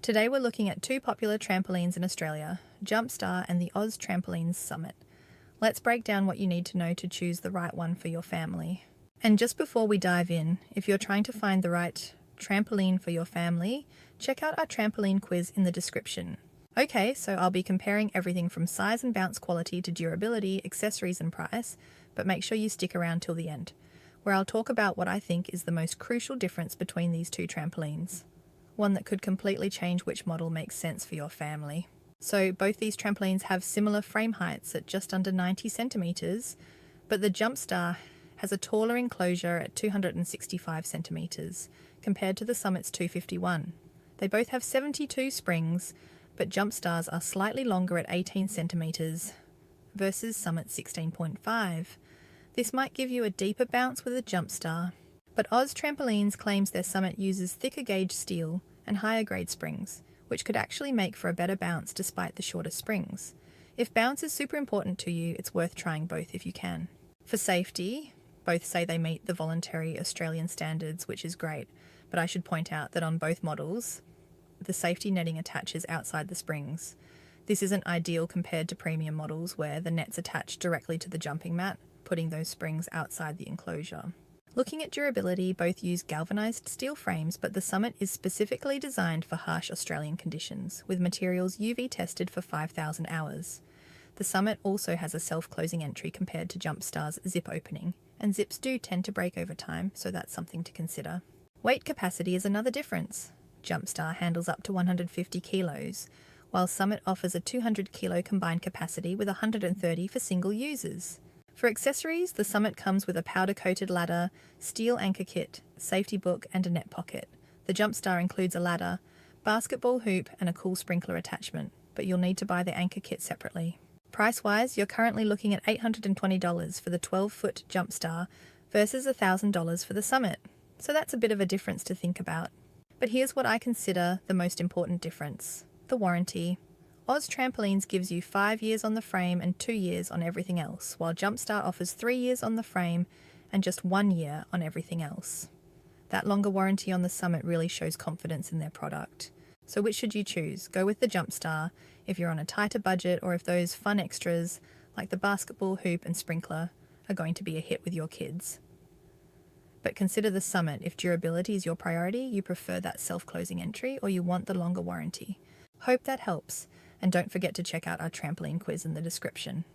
Today we're looking at two popular trampolines in Australia, Jumpstar and the Oz Trampolines Summit. Let's break down what you need to know to choose the right one for your family. And just before we dive in, if you're trying to find the right trampoline for your family, check out our trampoline quiz in the description. Okay, so I'll be comparing everything from size and bounce quality to durability, accessories and price, but make sure you stick around till the end, where I'll talk about what I think is the most crucial difference between these two trampolines. One that could completely change which model makes sense for your family. So both these trampolines have similar frame heights at just under 90 centimetres, but the Jumpstar has a taller enclosure at 265 centimetres compared to the Summit's 251. They both have 72 springs, but Jumpstars are slightly longer at 18 centimetres versus Summit's 16.5. This might give you a deeper bounce with a Jumpstar, but Oz Trampolines claims their Summit uses thicker gauge steel and higher grade springs, which could actually make for a better bounce despite the shorter springs. If bounce is super important to you, it's worth trying both if you can. For safety, both say they meet the voluntary Australian standards, which is great, but I should point out that on both models, the safety netting attaches outside the springs. This isn't ideal compared to premium models where the net's attached directly to the jumping mat, putting those springs outside the enclosure. Looking at durability, both use galvanised steel frames, but the Summit is specifically designed for harsh Australian conditions, with materials UV tested for 5,000 hours. The Summit also has a self-closing entry compared to Jumpstar's zip opening, and zips do tend to break over time, so that's something to consider. Weight capacity is another difference. Jumpstar handles up to 150 kilos, while Summit offers a 200 kilo combined capacity with 130 for single users. For accessories, the Summit comes with a powder-coated ladder, steel anchor kit, safety book and a net pocket. The Jumpstar includes a ladder, basketball hoop and a cool sprinkler attachment, but you'll need to buy the anchor kit separately. Price-wise, you're currently looking at $820 for the 12-foot Jumpstar versus $1,000 for the Summit, so that's a bit of a difference to think about. But here's what I consider the most important difference: the warranty. Oz Trampolines gives you 5 years on the frame and 2 years on everything else, while Jumpstar offers 3 years on the frame and just 1 year on everything else. That longer warranty on the Summit really shows confidence in their product. So which should you choose? Go with the Jumpstar if you're on a tighter budget, or if those fun extras like the basketball hoop and sprinkler are going to be a hit with your kids. But consider the Summit if durability is your priority, you prefer that self-closing entry, or you want the longer warranty. Hope that helps. And don't forget to check out our trampoline quiz in the description.